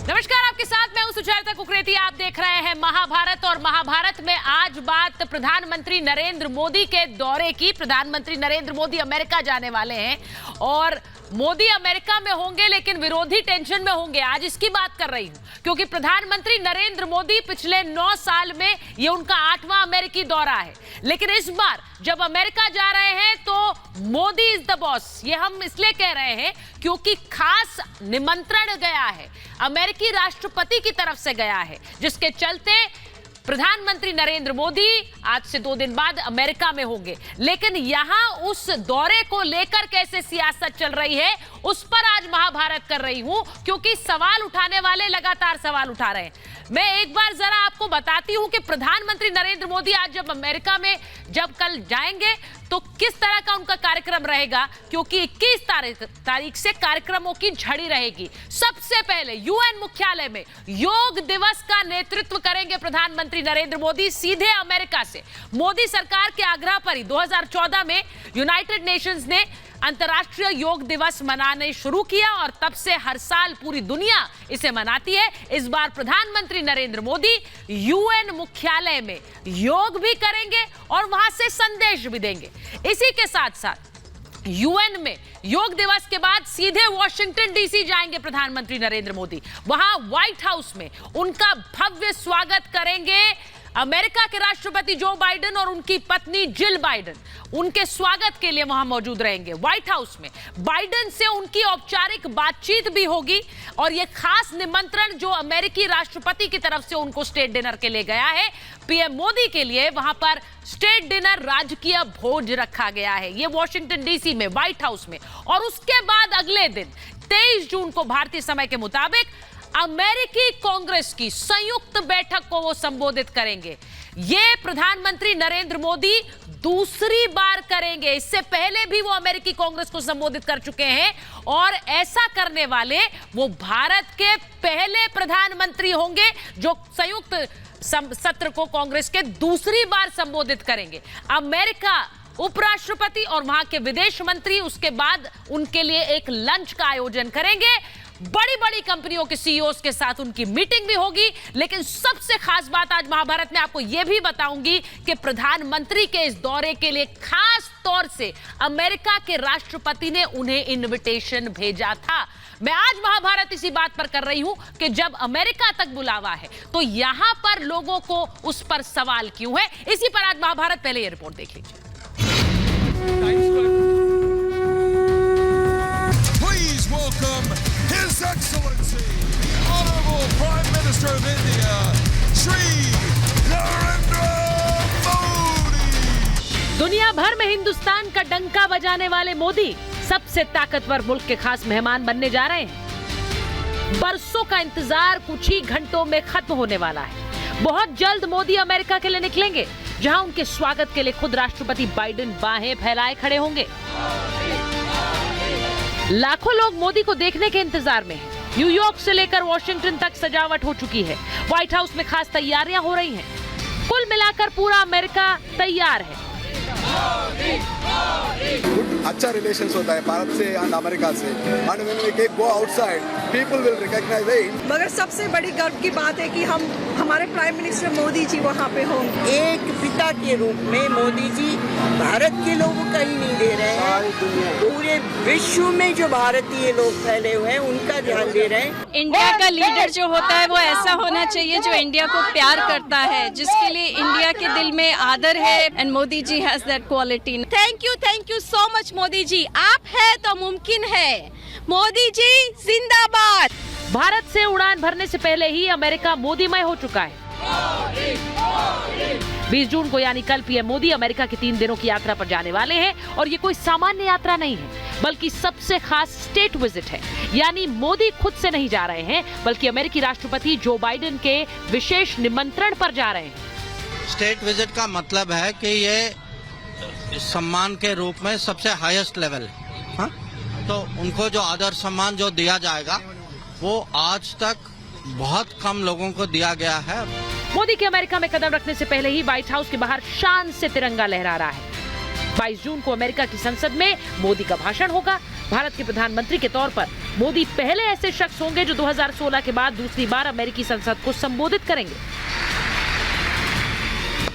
नमस्कार, आपके साथ मैं हूं सुचेता कुकरेती। आप देख रहे हैं महाभारत और महाभारत में आज बात प्रधानमंत्री नरेंद्र मोदी के दौरे की। प्रधानमंत्री नरेंद्र मोदी अमेरिका जाने वाले हैं और मोदी अमेरिका में होंगे लेकिन विरोधी टेंशन में होंगे। आज इसकी बात कर रही हूं क्योंकि प्रधानमंत्री नरेंद्र मोदी पिछले 9 साल में ये उनका 8वां अमेरिकी दौरा है, लेकिन इस बार जब अमेरिका जा रहे हैं तो मोदी इज द बॉस। ये हम इसलिए कह रहे हैं क्योंकि खास निमंत्रण गया है, अमेरिकी राष्ट्रपति की तरफ से गया है, जिसके चलते प्रधानमंत्री नरेंद्र मोदी आज से 2 दिन बाद अमेरिका में होंगे। लेकिन यहां उस दौरे को लेकर कैसे सियासत चल रही है उस पर आज महाभारत कर रही हूं, क्योंकि सवाल उठाने वाले लगातार सवाल उठा रहे हैं। मैं एक बार जरा आपको बताती हूं कि प्रधानमंत्री नरेंद्र मोदी आज जब अमेरिका में कल जाएंगे तो किस तरह का उनका कार्यक्रम रहेगा, क्योंकि 21 तारीख से कार्यक्रमों की झड़ी रहेगी। सबसे पहले यूएन मुख्यालय में योग दिवस का नेतृत्व करेंगे प्रधानमंत्री नरेंद्र मोदी सीधे अमेरिका से। मोदी सरकार के आग्रह पर ही 2014 में यूनाइटेड नेशंस ने अंतर्राष्ट्रीय योग दिवस मनाने शुरू किया और तब से हर साल पूरी दुनिया इसे मनाती है। इस बार प्रधानमंत्री नरेंद्र मोदी यूएन मुख्यालय में योग भी करेंगे और वहां से संदेश भी देंगे। इसी के साथ साथ यूएन में योग दिवस के बाद सीधे वॉशिंगटन डीसी जाएंगे प्रधानमंत्री नरेंद्र मोदी। वहां व्हाइट हाउस में उनका भव्य स्वागत करेंगे अमेरिका के राष्ट्रपति जो बाइडेन और उनकी पत्नी जिल बाइडेन। उनके स्वागत के लिए वहां मौजूद रहेंगे व्हाइट हाउस में। बाइडेन से उनकी औपचारिक बातचीत भी होगी और यह खास निमंत्रण जो अमेरिकी राष्ट्रपति की तरफ से उनको स्टेट डिनर के लिए गया है, पीएम मोदी के लिए वहां पर स्टेट डिनर राजकीय भोज रखा गया है, ये वॉशिंगटन डीसी में व्हाइट हाउस में। और उसके बाद अगले दिन 23 जून को भारतीय समय के मुताबिक अमेरिकी कांग्रेस की संयुक्त बैठक को वो संबोधित करेंगे। ये प्रधानमंत्री नरेंद्र मोदी दूसरी बार करेंगे। इससे पहले भी वो अमेरिकी कांग्रेस को संबोधित कर चुके हैं और ऐसा करने वाले वो भारत के पहले प्रधानमंत्री होंगे जो संयुक्त सत्र को कांग्रेस के दूसरी बार संबोधित करेंगे। अमेरिका उपराष्ट्रपति और वहां के विदेश मंत्री उसके बाद उनके लिए एक लंच का आयोजन करेंगे। बड़ी बड़ी कंपनियों के सीईओज के साथ उनकी मीटिंग भी होगी। लेकिन सबसे खास बात आज महाभारत में आपको यह भी बताऊंगी कि प्रधानमंत्री के इस दौरे के लिए खास तौर से अमेरिका के राष्ट्रपति ने उन्हें इनविटेशन भेजा था। मैं आज महाभारत इसी बात पर कर रही हूं कि जब अमेरिका तक बुलावा है तो यहां पर लोगों को उस पर सवाल क्यों है। इसी पर आज महाभारत, पहले यह रिपोर्ट देख लीजिए। His Excellency, the Honorable Prime Minister of India, Shri Narendra Modi। दुनिया भर में हिंदुस्तान का डंका बजाने वाले मोदी सबसे ताकतवर मुल्क के खास मेहमान बनने जा रहे हैं। बरसों का इंतजार कुछ ही घंटों में खत्म होने वाला है। बहुत जल्द मोदी अमेरिका के लिए निकलेंगे, जहां उनके स्वागत के लिए खुद राष्ट्रपति बाइडेन बाहें फैलाए खड़े होंगे। लाखों लोग मोदी को देखने के इंतजार में हैं। न्यूयॉर्क से लेकर वॉशिंगटन तक सजावट हो चुकी है। व्हाइट हाउस में खास तैयारियां हो रही हैं। कुल मिलाकर पूरा अमेरिका तैयार है। अच्छा रिलेशंस होता है भारत से एंड अमेरिका से। And when we go outside people will recognise इट। मगर सबसे बड़ी गर्व की बात है कि हमारे प्राइम मिनिस्टर मोदी जी वहाँ पे होंगे। एक पिता के रूप में मोदी जी भारत के लोगों का ही नहीं दे रहे हैं, पूरे विश्व में जो भारतीय लोग फैले हुए हैं उनका ध्यान दे रहे हैं। इंडिया का लीडर जो होता है वो ऐसा होना चाहिए जो इंडिया को प्यार करता है, जिसके लिए इंडिया के दिल में आदर है। And Modi ji has that quality. Thank you so much Modi ji. आप है तो मुमकिन है। मोदी जी जिंदाबाद। भारत से उड़ान भरने से पहले ही अमेरिका मोदीमय हो चुका है। 20 जून को यानी कल पीएम मोदी अमेरिका की 3 दिनों की यात्रा पर जाने वाले हैं और ये कोई सामान्य यात्रा नहीं है, बल्कि सबसे खास स्टेट विजिट है। यानी मोदी खुद से नहीं जा रहे हैं, बल्कि अमेरिकी राष्ट्रपति जो बाइडेन के विशेष निमंत्रण पर जा रहे हैं। स्टेट विजिट का मतलब है कि ये सम्मान के रूप में सबसे हाईएस्ट लेवल है। हाँ? तो उनको जो आदर सम्मान जो दिया जाएगा वो आज तक बहुत कम लोगों को दिया गया है। मोदी के अमेरिका में कदम रखने से पहले ही व्हाइट हाउस के बाहर शान से तिरंगा लहरा रहा है। 22 जून को अमेरिका की संसद में मोदी का भाषण होगा। भारत के प्रधानमंत्री के तौर पर मोदी पहले ऐसे शख्स होंगे जो 2016 के बाद दूसरी बार अमेरिकी संसद को संबोधित करेंगे।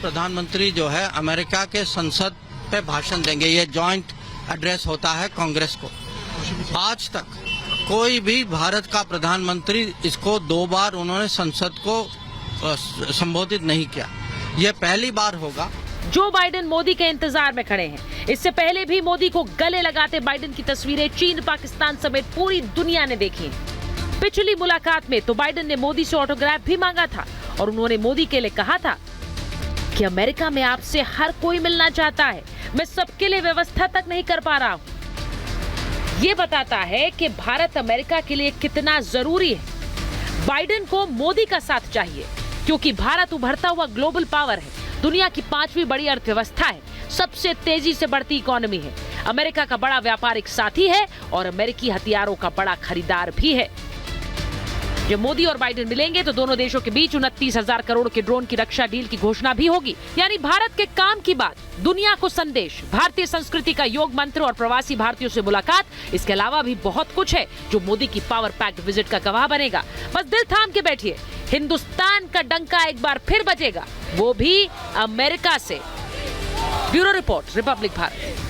प्रधानमंत्री जो है अमेरिका के संसद पे भाषण देंगे। ये जॉइंट एड्रेस होता है कांग्रेस को। आज तक कोई भी भारत का प्रधानमंत्री इसको 2 बार उन्होंने संसद को संबोधित नहीं किया। ये पहली बार होगा। जो बाइडेन मोदी के इंतजार में खड़े हैं। इससे पहले भी मोदी को गले लगाते बाइडेन की तस्वीरें चीन, पाकिस्तान समेत पूरी दुनिया ने देखी हैं। पिछली मुलाकात में तो बाइडेन ने मोदी से ऑटोग्राफ भी मांगा था और उन्होंने मोदी के लिए कहा था कि अमेरिका में आपसे हर कोई मिलना चाहता है, मैं सबके लिए व्यवस्था तक नहीं कर पा रहा हूं। ये बताता है कि भारत अमेरिका के लिए कितना जरूरी है। बाइडेन को मोदी का साथ चाहिए क्योंकि भारत उभरता हुआ ग्लोबल पावर है, दुनिया की 5वीं बड़ी अर्थव्यवस्था है, सबसे तेजी से बढ़ती इकोनॉमी है, अमेरिका का बड़ा व्यापारिक साथी है और अमेरिकी हथियारों का बड़ा खरीदार भी है। जब मोदी और बाइडेन मिलेंगे तो दोनों देशों के बीच 29,000 करोड़ के ड्रोन की रक्षा डील की घोषणा भी होगी। यानी भारत के काम की बात, दुनिया को संदेश, भारतीय संस्कृति का योग मंत्र और प्रवासी भारतीयों से मुलाकात, इसके अलावा भी बहुत कुछ है जो मोदी की पावर पैक्ड विजिट का गवाह बनेगा। बस दिल थाम के बैठिए, हिंदुस्तान का डंका एक बार फिर बजेगा, वो भी अमेरिका से। Bureau report, Republic Bharat.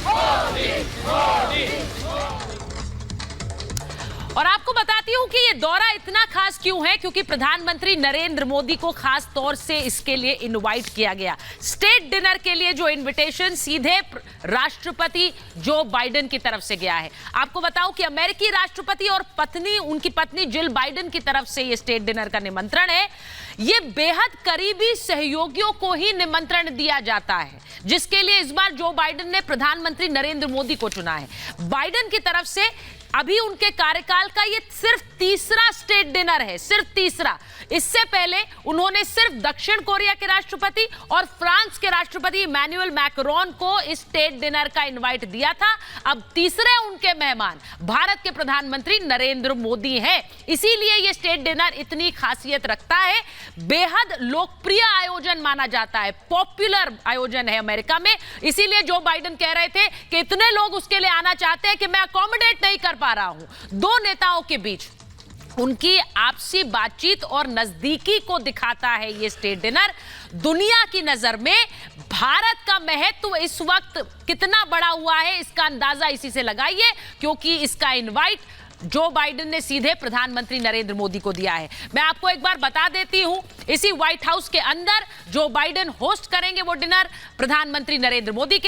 और आपको बताती हूं कि ये दौरा इतना खास क्यों है, क्योंकि प्रधानमंत्री नरेंद्र मोदी को खास तौर से इसके लिए इनवाइट किया गया। स्टेट डिनर के लिए जो इनविटेशन सीधे राष्ट्रपति जो बाइडेन की तरफ से गया है। आपको बताऊं कि अमेरिकी राष्ट्रपति और उनकी पत्नी जिल बाइडेन की तरफ से ये स्टेट डिनर का निमंत्रण है। ये बेहद करीबी सहयोगियों को ही निमंत्रण दिया जाता है, जिसके लिए इस बार जो बाइडेन ने प्रधानमंत्री नरेंद्र मोदी को चुना है। बाइडेन की तरफ से अभी उनके कार्यकाल का ये सिर्फ तीसरा स्टेट डिनर है, सिर्फ तीसरा। इससे पहले उन्होंने सिर्फ दक्षिण कोरिया के राष्ट्रपति और फ्रांस के राष्ट्रपति इमैनुअल मैक्रोन को इस स्टेट डिनर का इनवाइट दिया था। अब तीसरे उनके मेहमान भारत के प्रधानमंत्री नरेंद्र मोदी हैं। इसीलिए ये स्टेट डिनर इतनी खासियत रखता है। बेहद लोकप्रिय आयोजन माना जाता है, पॉपुलर आयोजन है अमेरिका में। इसीलिए जो बाइडेन कह रहे थे कि इतने लोग उसके लिए आना चाहते हैं कि मैं अकोमोडेट नहीं कर पा रहा हूं। दो नेताओं के बीच उनकी आपसी बातचीत और नजदीकी को दिखाता है ये स्टेट डिनर। दुनिया की नजर में भारत का महत्व इस वक्त कितना बड़ा हुआ है, इसका अंदाजा इसी से लगाइए, क्योंकि इसका इनवाइट जो बाइडेन ने सीधे प्रधानमंत्री नरेंद्र मोदी को दिया है। मैं आपको एक बार बता देती हूं, इसी व्हाइट हाउस के अंदर जो बाइडेन होस्ट करेंगे वो डिनर प्रधानमंत्री नरेंद्र मोदी के लिए